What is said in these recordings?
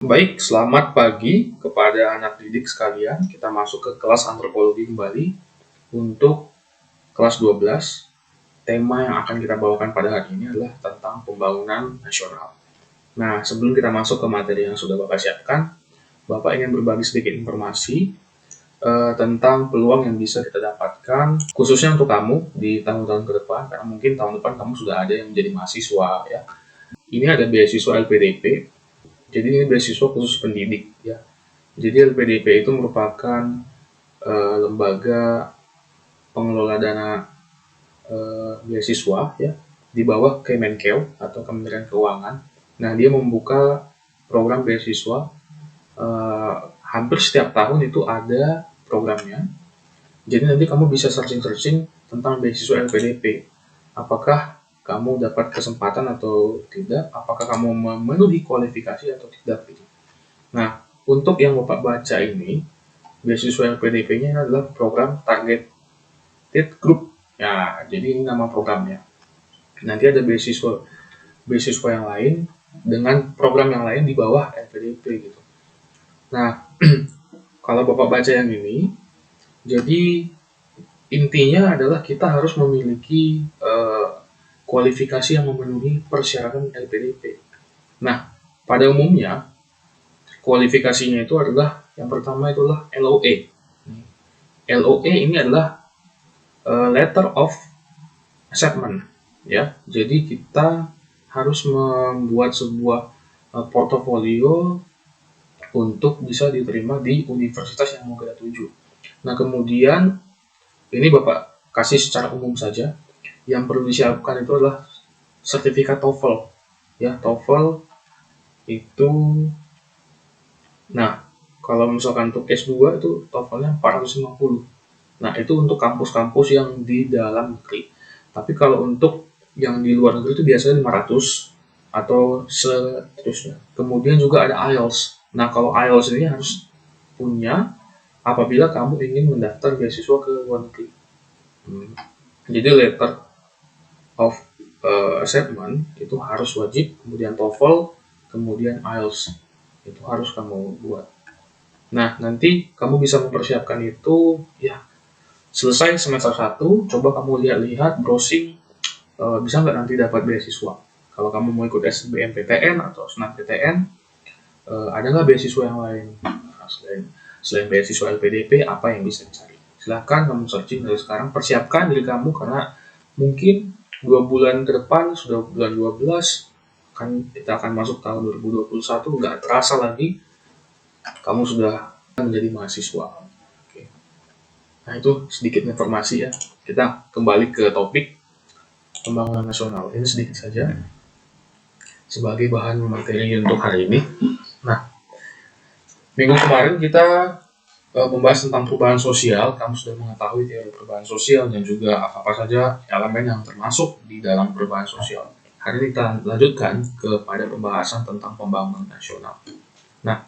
Baik, selamat pagi kepada anak didik sekalian. Kita masuk ke kelas antropologi kembali untuk kelas 12. Tema yang akan kita bawakan pada hari ini adalah tentang pembangunan nasional. Nah, sebelum kita masuk ke materi yang sudah Bapak siapkan, Bapak ingin berbagi sedikit informasi tentang peluang yang bisa kita dapatkan, khususnya untuk kamu di tahun-tahun ke depan, karena mungkin tahun depan kamu sudah ada yang menjadi mahasiswa ya. Ini ada beasiswa LPDP. Jadi ini beasiswa khusus pendidik ya. Jadi LPDP itu merupakan lembaga pengelola dana beasiswa ya di bawah Kemenkeu atau Kementerian Keuangan. Nah, dia membuka program beasiswa hampir setiap tahun itu ada programnya. Jadi nanti kamu bisa searching tentang beasiswa LPDP. Apakah kamu dapat kesempatan atau tidak, apakah kamu memenuhi kualifikasi atau tidak gitu. Nah, untuk yang Bapak baca ini, beasiswa LPDP-nya adalah program Targeted Group. Ya, jadi ini nama programnya. Nanti ada beasiswa yang lain dengan program yang lain di bawah LPDP gitu. Nah, kalau Bapak baca yang ini, jadi intinya adalah kita harus memiliki kualifikasi yang memenuhi persyaratan LPDP. Nah, pada umumnya kualifikasinya itu adalah yang pertama itulah LOE. LOE ini adalah Letter of Acceptance ya. Jadi kita harus membuat sebuah portofolio untuk bisa diterima di universitas yang mau kita tuju. Nah, kemudian ini Bapak kasih secara umum saja. Yang perlu disiapkan itu adalah sertifikat TOEFL. Ya, TOEFL itu, nah, kalau misalkan untuk S2 itu TOEFL-nya 450. Nah, itu untuk kampus-kampus yang di dalam negeri. Tapi kalau untuk yang di luar negeri itu biasanya 500 atau seterusnya. Kemudian juga ada IELTS. Nah, kalau IELTS ini harus punya apabila kamu ingin mendaftar beasiswa ke luar negeri. Jadi letter of acceptance itu harus wajib, kemudian TOEFL, kemudian IELTS itu harus kamu buat. Nah, nanti kamu bisa mempersiapkan itu ya selesai semester 1, coba kamu lihat-lihat, browsing, bisa nggak nanti dapat beasiswa. Kalau kamu mau ikut SBMPTN atau SNMPTN, ada nggak beasiswa yang lain? Nah, selain beasiswa LPDP, apa yang bisa dicari? Silahkan kamu searching dari sekarang, persiapkan diri kamu karena mungkin 2 bulan ke depan, sudah bulan 12, kan kita akan masuk tahun 2021, nggak terasa lagi kamu sudah menjadi mahasiswa. Oke. Nah, itu sedikit informasi ya. Kita kembali ke topik pembangunan nasional. Ini sedikit saja sebagai bahan materi untuk hari ini. Nah, minggu kemarin kita membahas tentang perubahan sosial. Kamu sudah mengetahui teori perubahan sosial dan juga apa saja elemen yang termasuk di dalam perubahan sosial. Hari ini kita lanjutkan kepada pembahasan tentang pembangunan nasional. Nah,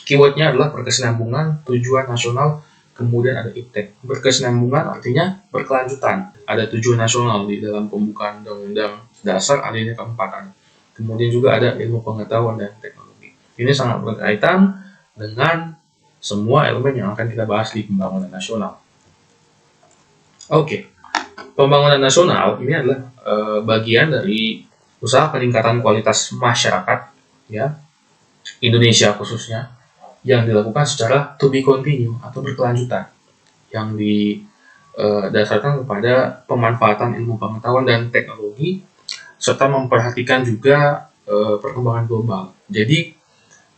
keywordnya adalah berkesinambungan, tujuan nasional, kemudian ada iptek. Berkesinambungan artinya berkelanjutan. Ada tujuan nasional di dalam pembukaan Undang-Undang Dasar alinea keempat. Kemudian juga ada ilmu pengetahuan dan teknologi. Ini sangat berkaitan dengan semua elemen yang akan kita bahas di pembangunan nasional. Oke, pembangunan nasional ini adalah bagian dari usaha peningkatan kualitas masyarakat ya Indonesia khususnya yang dilakukan secara to be continue atau berkelanjutan yang didasarkan kepada pemanfaatan ilmu pengetahuan dan teknologi serta memperhatikan juga perkembangan global. Jadi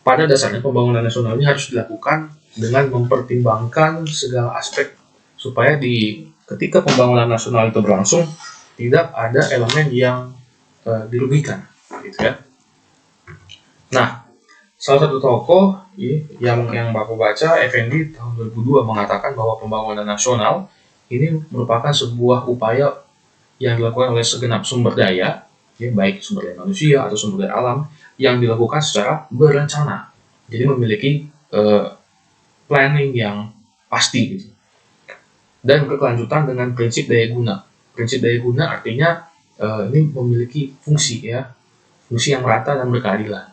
pada dasarnya pembangunan nasional ini harus dilakukan dengan mempertimbangkan segala aspek supaya ketika pembangunan nasional itu berlangsung tidak ada elemen yang dirugikan, gitu ya. Nah, salah satu tokoh yang Bapak baca, Effendi tahun 2002 mengatakan bahwa pembangunan nasional ini merupakan sebuah upaya yang dilakukan oleh segenap sumber daya, ya, baik sumber daya manusia atau sumber daya alam, yang dilakukan secara berencana. Jadi memiliki planning yang pasti gitu. Dan berkelanjutan dengan prinsip daya guna. Prinsip daya guna artinya ini memiliki fungsi ya, fungsi yang merata dan berkeadilan.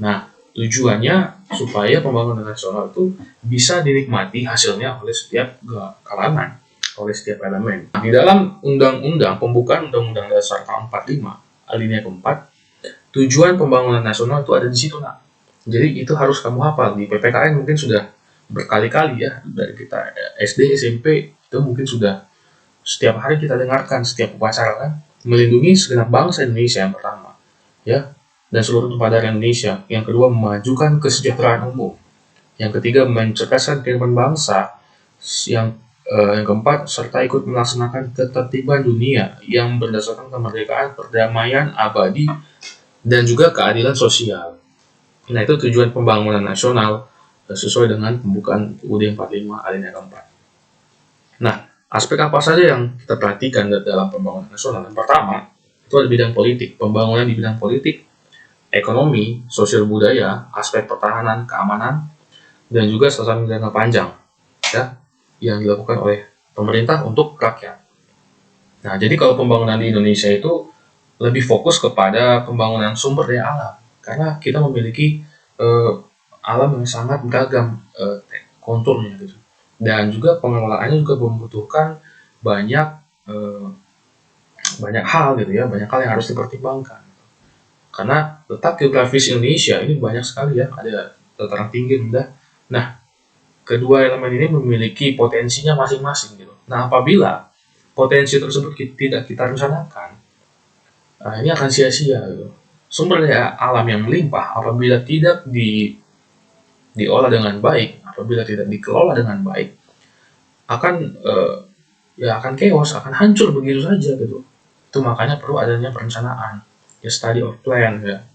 Nah, Tujuannya supaya pembangunan nasional itu bisa dinikmati hasilnya oleh setiap kalangan, oleh setiap elemen. Di dalam undang-undang pembukaan Undang-Undang Dasar tahun 45 alinea keempat, tujuan pembangunan nasional itu ada di situ, nak. Jadi itu harus kamu hafal. Di PPKN mungkin sudah berkali-kali ya, dari kita SD, SMP itu mungkin sudah setiap hari kita dengarkan setiap upacara kan, melindungi segenap bangsa Indonesia yang pertama, ya, dan seluruh tumpah darah Indonesia. Yang kedua, memajukan kesejahteraan umum. Yang ketiga, mencerdaskan kehidupan bangsa. Yang keempat, serta ikut melaksanakan ketertiban dunia yang berdasarkan kemerdekaan, perdamaian abadi, dan juga keadilan sosial. Nah, itu tujuan pembangunan nasional sesuai dengan pembukaan UUD 45 alinea keempat. Nah, aspek apa saja yang kita perhatikan dalam pembangunan nasional? Yang pertama, itu ada bidang politik. Pembangunan di bidang politik, ekonomi, sosial budaya, aspek pertahanan, keamanan, dan juga sasaran jangka panjang, ya, yang dilakukan oleh pemerintah untuk rakyat. Nah, jadi kalau pembangunan di Indonesia itu lebih fokus kepada pembangunan sumber daya alam, karena kita memiliki alam yang sangat beragam konturnya gitu. Dan juga pengelolaannya juga membutuhkan banyak hal gitu ya, banyak hal yang harus dipertimbangkan. Karena letak geografis Indonesia ini banyak sekali ya, ada dataran tinggi, rendah. Nah, kedua elemen ini memiliki potensinya masing-masing gitu. Nah, apabila potensi tersebut tidak kita rencanakan, ini akan sia-sia gitu. Sumber daya alam yang melimpah apabila tidak diolah dengan baik, apabila tidak dikelola dengan baik, akan akan chaos, akan hancur begitu saja gitu. Itu makanya perlu adanya perencanaan, ya, study of plan ya,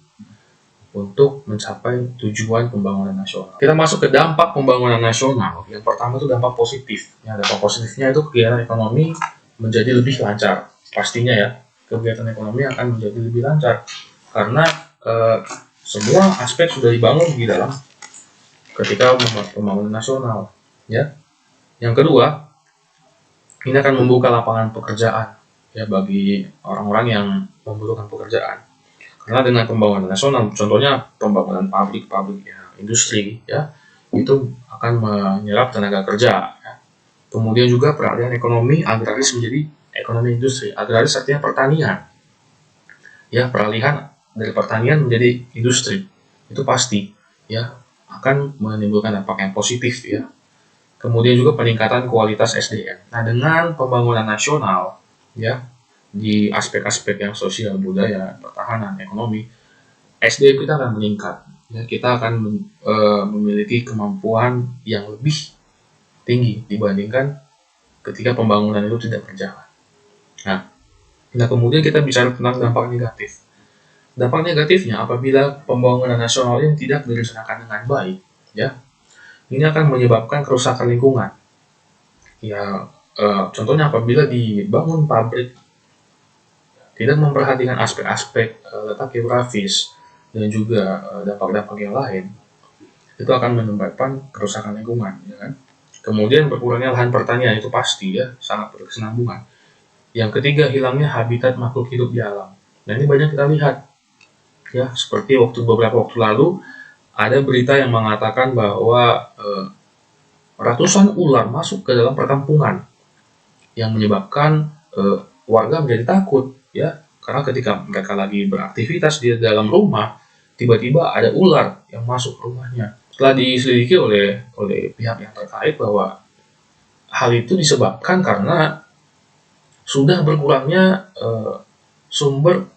untuk mencapai tujuan pembangunan nasional. Kita masuk ke dampak pembangunan nasional. Yang pertama itu dampak positif. Ya, dampak positifnya itu kegiatan ekonomi menjadi lebih lancar. Pastinya ya, kegiatan ekonomi akan menjadi lebih lancar karena semua aspek sudah dibangun di dalam ketika pembangunan nasional. Ya. Yang kedua, ini akan membuka lapangan pekerjaan ya bagi orang-orang yang membutuhkan pekerjaan. Karena dengan pembangunan nasional, contohnya pembangunan pabrik-pabrik ya, industri ya, itu akan menyerap tenaga kerja. Ya. Kemudian juga peralihan ekonomi agraris menjadi ekonomi industri. Agraris artinya pertanian. Ya, peralihan dari pertanian menjadi industri. Itu pasti ya akan menimbulkan dampak yang positif ya. Kemudian juga peningkatan kualitas SDM. Nah, dengan pembangunan nasional ya, di aspek-aspek yang sosial, budaya, pertahanan, ekonomi, SDM kita akan meningkat. Ya, kita akan memiliki kemampuan yang lebih tinggi dibandingkan ketika pembangunan itu tidak berjalan. Nah, kemudian kita bicara tentang dampak negatif. Dampak negatifnya apabila pembangunan nasional yang tidak direncanakan dengan baik, ya, ini akan menyebabkan kerusakan lingkungan. Ya, contohnya apabila dibangun pabrik tidak memperhatikan aspek-aspek letak geografis dan juga dampak-dampak yang lain, itu akan menyebabkan kerusakan lingkungan, ya kan? Kemudian berkurangnya lahan pertanian itu pasti ya, sangat berkesinambungan. Yang ketiga, hilangnya habitat makhluk hidup di alam. Nah, ini banyak kita lihat ya, seperti beberapa waktu lalu ada berita yang mengatakan bahwa ratusan ular masuk ke dalam perkampungan yang menyebabkan warga menjadi takut ya, karena ketika mereka lagi beraktivitas di dalam rumah, tiba-tiba ada ular yang masuk rumahnya. Setelah diselidiki oleh pihak yang terkait bahwa hal itu disebabkan karena sudah berkurangnya sumber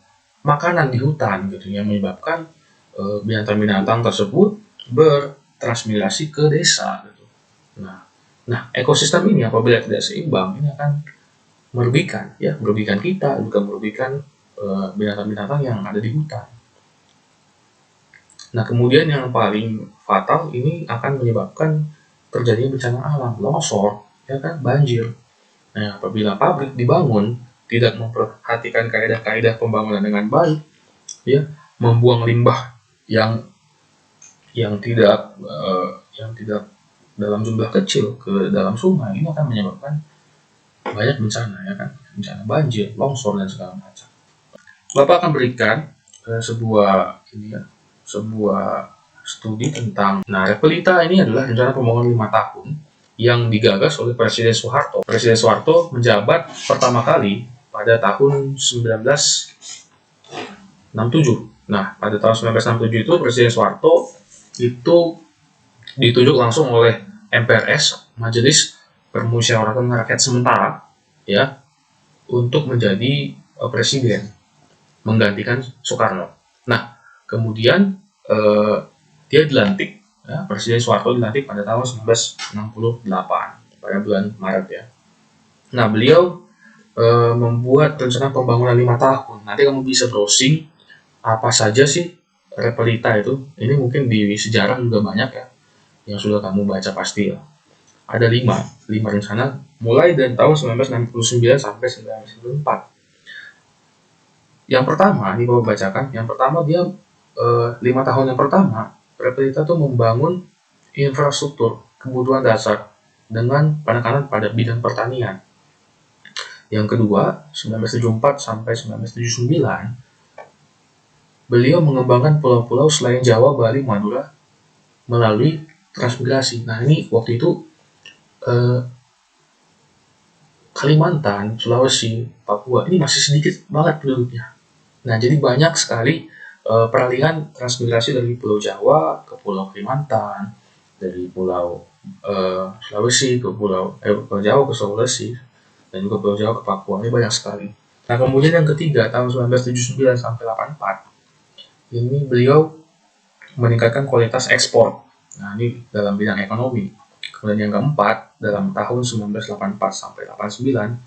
makanan di hutan gitu, yang menyebabkan binatang-binatang tersebut bertransmigrasi ke desa gitu. Nah, ekosistem ini apabila tidak seimbang, ini akan merugikan kita, juga merugikan binatang-binatang yang ada di hutan. Nah, kemudian yang paling fatal ini akan menyebabkan terjadinya bencana alam, longsor, ya kan, banjir. Nah, apabila pabrik dibangun tidak memperhatikan kaidah-kaidah pembangunan dengan baik, ya, membuang limbah yang tidak dalam jumlah kecil ke dalam sungai, ini akan menyebabkan banyak bencana, ya kan, bencana banjir, longsor dan segala macam. Bapak akan berikan sebuah studi tentang. Nah, Repelita ini adalah rencana pembangunan 5 tahun yang digagas oleh Presiden Soeharto. Presiden Soeharto menjabat pertama kali pada tahun 1967. Nah, pada tahun 1967 itu Presiden Soeharto itu ditunjuk langsung oleh MPRS, Majelis Permusyawaratan Rakyat Sementara, ya, untuk menjadi presiden menggantikan Soekarno. Nah, kemudian dia dilantik, ya, Presiden Soeharto dilantik pada tahun 1968 pada bulan Maret, ya. Nah, beliau membuat rencana pembangunan 5 tahun. Nanti kamu bisa browsing apa saja sih Repelita itu. Ini mungkin di sejarah juga banyak, ya, yang sudah kamu baca pasti, ya. Ada 5 rencana mulai dari tahun 1969 sampai 1994. Yang pertama, ini mau bacakan. Yang pertama dia 5 tahun yang pertama, Repelita tuh membangun infrastruktur kebutuhan dasar dengan penekanan pada bidang pertanian. Yang kedua, 1974 sampai 1979, beliau mengembangkan pulau-pulau selain Jawa, Bali, Madura melalui transmigrasi. Nah, ini waktu itu Kalimantan, Sulawesi, Papua ini masih sedikit banget penduduknya. Nah, jadi banyak sekali peralihan transmigrasi dari Pulau Jawa ke Pulau Kalimantan, dari Pulau Sulawesi ke Pulau Jawa ke Sulawesi, dan juga Pulau Jawa ke Papua. Ini banyak sekali. Nah, kemudian yang ketiga tahun 1979 sampai 84, ini beliau meningkatkan kualitas ekspor. Nah, ini dalam bidang ekonomi. Kemudian yang keempat, dalam tahun 1984 sampai 89,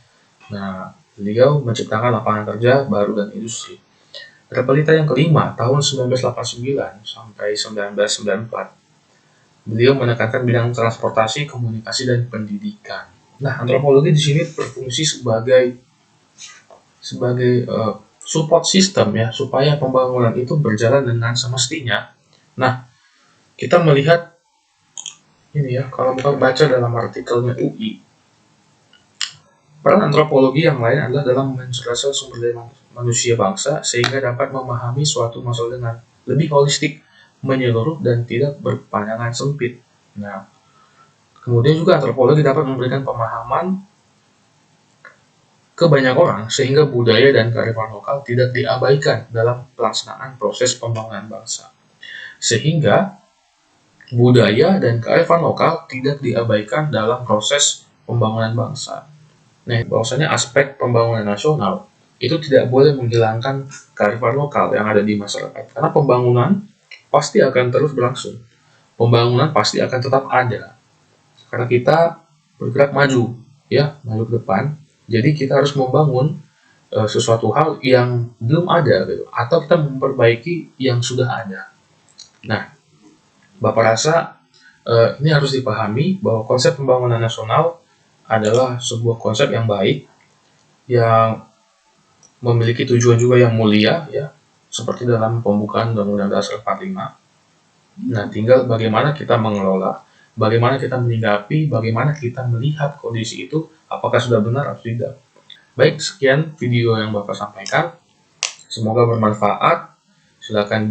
nah, beliau menciptakan lapangan kerja baru dan industri. Repelita yang kelima, tahun 1989 sampai 1994, beliau menekankan bidang transportasi, komunikasi, dan pendidikan. Nah, antropologi di sini berfungsi sebagai support system, ya, supaya pembangunan itu berjalan dengan semestinya. Nah, kita melihat ini, ya, kalau kita baca dalam artikelnya UI, peran antropologi yang lain adalah dalam mencerdaskan sumber daya manusia bangsa sehingga dapat memahami suatu masalah dengan lebih holistik, menyeluruh, dan tidak berpandangan sempit. Nah, kemudian juga antropologi dapat memberikan pemahaman ke banyak orang sehingga budaya dan kearifan lokal tidak diabaikan dalam pelaksanaan proses pembangunan bangsa. Sehingga budaya dan kearifan lokal tidak diabaikan dalam proses pembangunan bangsa. Nah, bahwasanya aspek pembangunan nasional itu tidak boleh menghilangkan kearifan lokal yang ada di masyarakat. Karena pembangunan pasti akan terus berlangsung. Pembangunan pasti akan tetap ada. Karena kita bergerak maju, ya, maju ke depan. Jadi kita harus membangun sesuatu hal yang belum ada, gitu, atau kita memperbaiki yang sudah ada. Nah, Bapak rasa ini harus dipahami bahwa konsep pembangunan nasional adalah sebuah konsep yang baik, yang memiliki tujuan juga yang mulia, ya, seperti dalam pembukaan Undang-Undang Dasar 45. Nah, tinggal bagaimana kita mengelola, bagaimana kita menyikapi, bagaimana kita melihat kondisi itu, apakah sudah benar atau tidak. Baik, sekian video yang Bapak sampaikan. Semoga bermanfaat. Silakan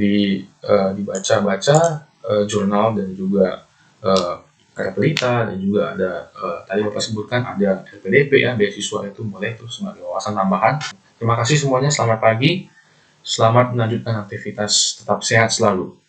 dibaca-baca jurnal dan juga Repelita, dan juga ada tadi Bapak sebutkan ada LPDP, ya, beasiswa itu boleh tuh sebagai wawasan tambahan. Terima kasih semuanya, selamat pagi, selamat melanjutkan aktivitas, tetap sehat selalu.